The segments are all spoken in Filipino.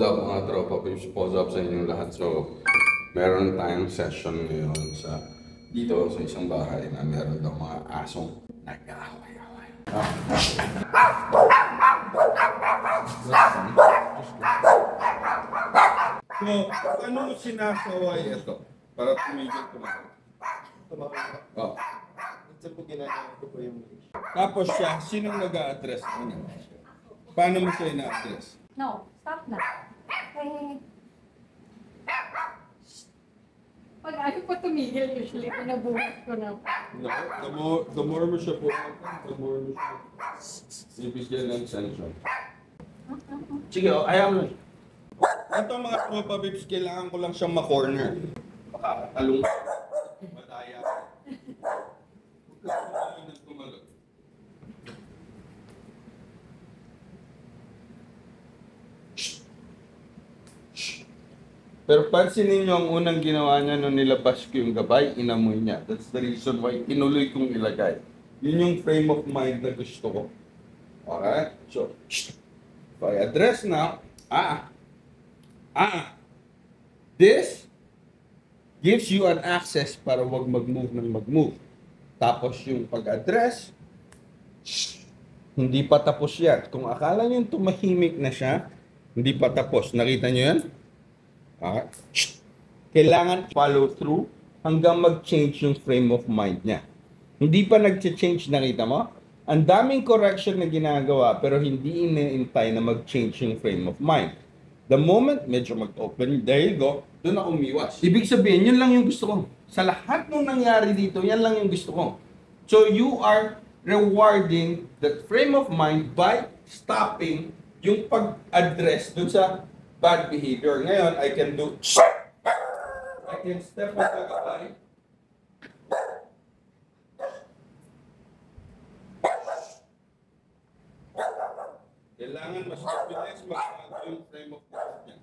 Pause up mga tropa, peeps. Pause up sa inyong lahat. So, meron tayong session ngayon sa dito sa isang bahay na meron daw mga asong nag-aaway-away. So, ano sinasaway ito? Para tumigil kumain. Oh. Minsan po ginagawa ko po yung leash. Tapos siya, sinong nag-a-address mo niya? Paano mo siya ina-address? No, stop na. Eh, pag ayaw pa tumigil, usually pinabuhat ko na. No, the more mo siya the more mo siya ibigyan ng attention. Sige, ayaw mo. Ito mga tropa bips, kailangan ko lang siyang ma-corner. Baka talong madaya. Pero pansinin niyo ang unang ginawa niya nung nilabas ko yung gabay, inamoy niya. That's the reason why tinuloy kong ilagay. Yun yung frame of mind na gusto ko. Alright? So, I address now. This gives you an access para wag mag-move ng mag-move. Tapos yung pag-address, hindi pa tapos yan. Kung akala niyo tumahimik na siya, hindi pa tapos. Nakita niyo yan? Kailangan follow through hanggang mag-change yung frame of mind niya. Hindi pa nag-change, nakita mo? Ang daming correction na ginagawa pero hindi ina-intay na mag-change yung frame of mind. The moment medyo mag-open, there you go, doon ako umiwas. Ibig sabihin, yun lang yung gusto ko. Sa lahat ng nangyari dito, yan lang yung gusto ko. So you are rewarding that frame of mind by stopping yung pag-address dun sa bad behavior. Ngayon, I can do, I can step on the gabay. Kailangan mas mabilis magbago yung frame of mind niya.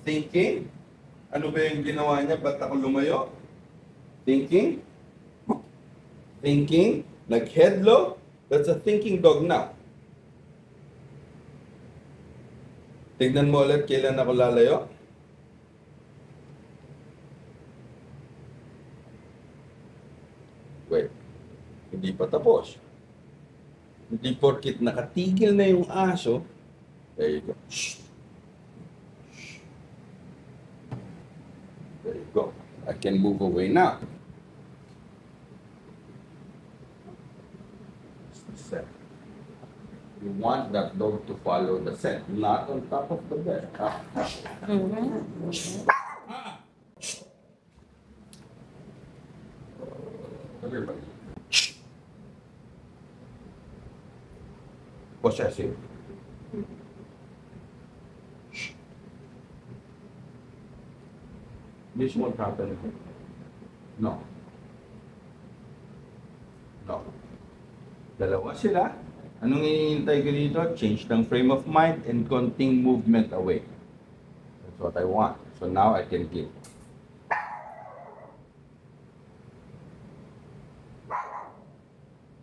Thinking. Ano ba yung ginawa niya? Ba't ako lumayo? Thinking. Nag-head low. That's a thinking dog now. Tignan mo ulit kailan ako lalayo. Wait. Hindi pa tapos. Hindi porkit nakatigil na yung aso. There you go. There you go. I can move away now. You want that dog to follow the scent, not on top of the bed. Everybody. Possessive. This won't happen. No. Dalawa sila. Anong hinihintay ko dito? Change ng frame of mind and konting movement away. That's what I want. So now I can give.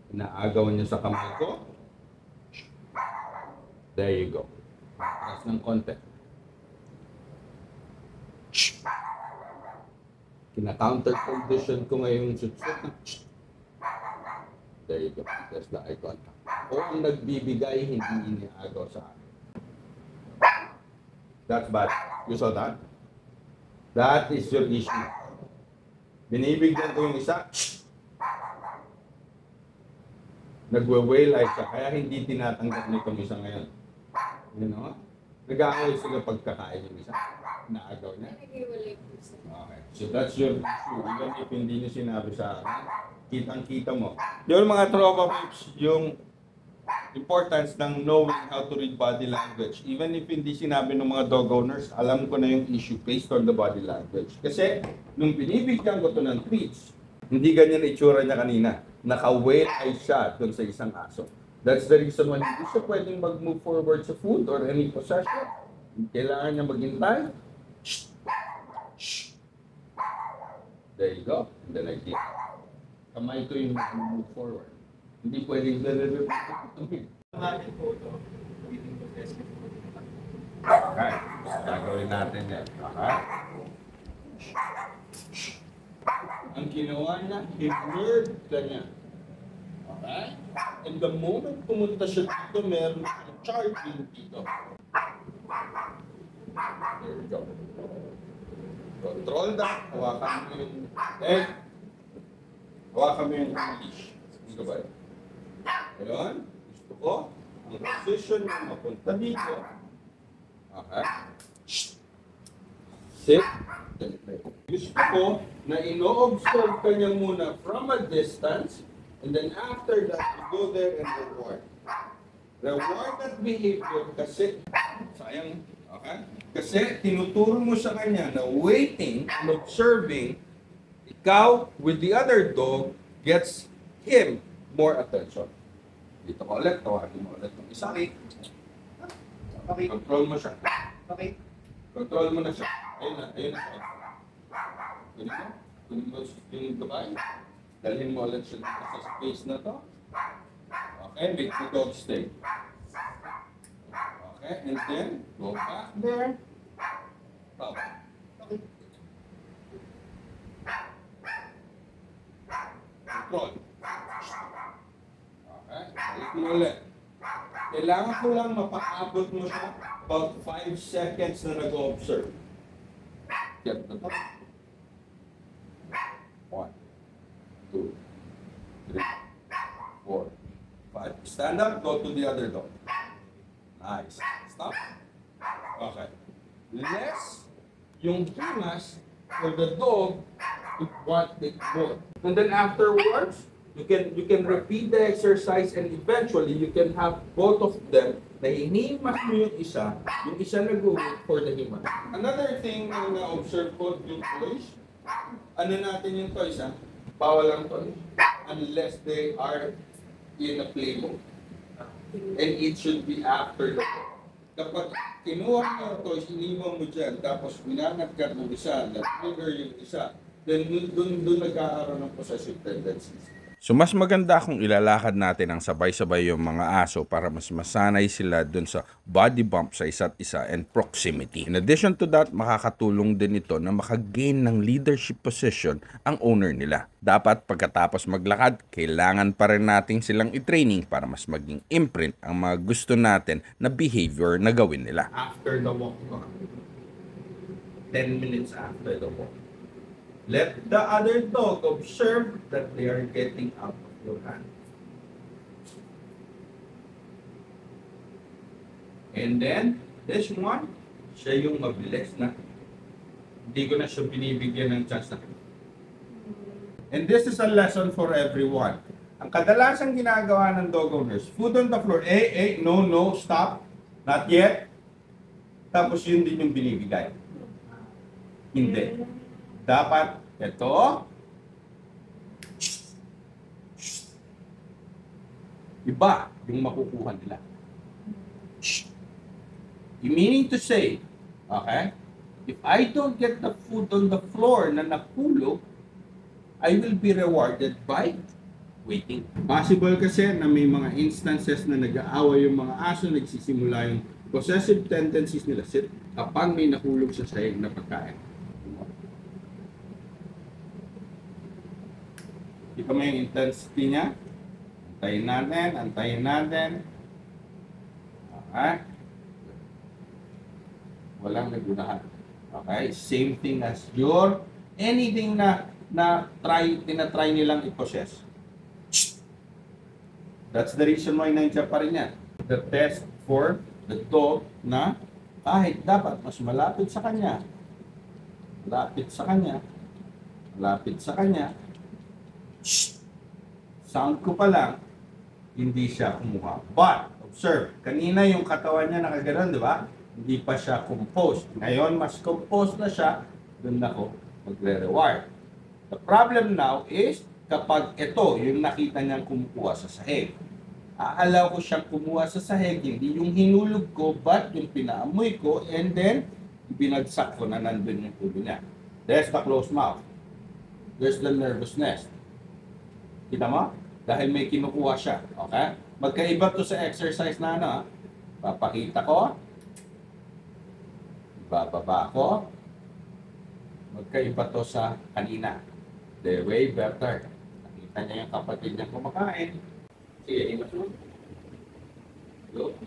Inaagaw niyo sa kamay ko. There you go. Press ng konti. Kina-counter condition ko ngayong sutsut. There you go. That's the eye contact. O ang nagbibigay, hindi iniagaw sa akin. That's bad. You saw that? That is your issue. Binibigyan ko yung isa. Nagwe-wail eye siya, kaya hindi tinatanggap nitong isa ngayon. You know? Nag-aaway sila pagkakain yung isa. Naagaw niya. Okay. So that's your issue. Even if hindi niyo sinabi sa akin, kitang-kita mo. Yung mga tropa babes, yung importance ng knowing how to read body language. Even if hindi sinabi ng mga dog owners, alam ko na yung issue based on the body language. Kasi, nung binibigyan ko to ng treats, hindi ganyan itsura niya kanina. Naka-whale eye siya dun sa isang aso. That's the reason why hindi siya pwedeng mag-move forward sa food or any possession. Kailangan niya maghintay. There you go. And then I give. Kamay ko yung move forward. Hindi pwedeng deliver. Natin po ito. Feeding process. Okay. Gagawin natin yan. Okay. Ang ginawa niya, he-word ka niya. Okay? And the moment pumunta siya dito, meron siyang charging dito. There we go. Control that. Hawakan mo yung egg. Hawakan mo yung leash. Dito ba yun? Ngayon, gusto ko, ang position mo mapunta dito. Okay? Sit. Gusto ko na ino-observe ka niya muna from a distance, and then after that, you go there and reward. Reward that behavior kasi, sayang, okay? Kasi tinuturo mo sa kanya na waiting and observing, ikaw with the other dog gets him more attention. Dito ka ulit, tawagin mo ulit ng isa. Okay. Control mo siya. Okay. Control mo na siya. Ayun na, ayun na. Kunin mo. Kunin mo yung gabay. Dalhin mo ulit siya dito sa space na to. Okay, make the dog stay. Okay, and then, go back there. Stop. Okay. Control. Okay, balik mo ulit. Kailangan ko lang mapaabot mo siya about 5 seconds na nag-observe. Get the dog. 1, 2, 3, 4, 5. Stand up, go to the other dog. Nice. Stop. Okay. Less yung himas for the dog to want it more. And then afterwards, you can repeat the exercise and eventually you can have both of them na hinihimas mo yung isa nag-wait for the himas. Another thing na na-observe ko yung toys, ano natin yung toys bawal ang toys unless they are in a play mode. And it should be after the toy. Kapag kinuha mo yung toys, iniwan mo dyan, tapos minangat ka ng isa, na-trigger yung isa, then doon nagkakaroon ng possessive tendencies. So mas maganda kung ilalakad natin ang sabay-sabay yung mga aso para mas masanay sila dun sa body bump sa isa't isa and proximity. In addition to that, makakatulong din ito na makagain ng leadership position ang owner nila. Dapat pagkatapos maglakad, kailangan pa rin natin silang i-training para mas maging imprint ang mga gusto natin na behavior na gawin nila. After the walk, 10 minutes after the walk. Let the other dog observe that they are getting out of your hand. And then, this one, siya yung mabilis na. Hindi ko na siya binibigyan ng chance na. And this is a lesson for everyone. Ang kadalasang ginagawa ng dog owners, food on the floor, no, stop, not yet. Tapos yun din yung binibigay. Hindi. Dapat, ito, iba yung makukuha nila. Meaning to say, okay, if I don't get the food on the floor na nakulog, I will be rewarded by waiting. Possible kasi na may mga instances na nag-aaway yung mga aso, nagsisimula yung possessive tendencies nila kapag may nahulog sa sahig na pagkain. Kita mo yung intensity niya. Antayin natin. Okay. Walang nagunahan. Okay. Same thing as your anything na tinatry nilang i-possess. That's the reason why nandiyan pa rin yan. The test for the dog na kahit dapat mas malapit sa kanya, sound ko pa lang, hindi siya kumuha. But, observe, kanina yung katawan niya nakaganon, di ba? Hindi pa siya composed. Ngayon, mas composed na siya, doon ako magre-reward. The problem now is, kapag ito, yung nakita niyang kumukuha sa sahig, aalaw ko siyang kumuha sa sahig, hindi yung hinulog ko, but yung pinaamoy ko, and then, binagsak ko na nandun yung tulo niya. There's the closed mouth. There's the nervousness. Kita mo? Dahil may kinukuha siya. Okay? Magkaiba to sa exercise na ano. Papakita ko. Bababa ko. Magkaiba to sa kanina. The way better. Nakita niya yung kapatid niya kumakain. Sige, imas mo. Look.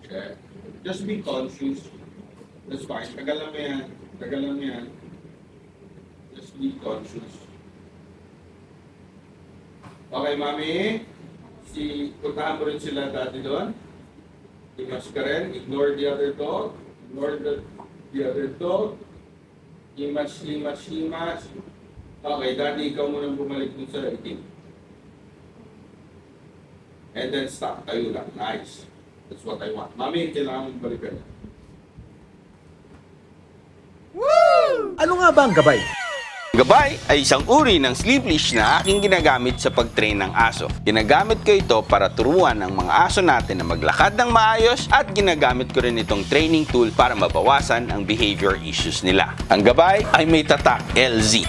Check. Just be conscious. That's fine. Tagalan mo yan. Tagalan mo yan. Just be conscious. Okay, mami. Puntahan mo rin sila dati doon. Imas ka rin. Ignore the other dog. Ignore the other dog. Imas. Okay, dati ikaw muna bumalik dun sa itim. And then stop. Tayo lang. Nice. That's what I want. Mami, kailangan mong balikan. Ano nga ba ang gabay? Gabay ay isang uri ng sleep leash na aking ginagamit sa pag-train ng aso. Ginagamit ko ito para turuan ang mga aso natin na maglakad ng maayos at ginagamit ko rin itong training tool para mabawasan ang behavior issues nila. Ang gabay ay may tatak LZ.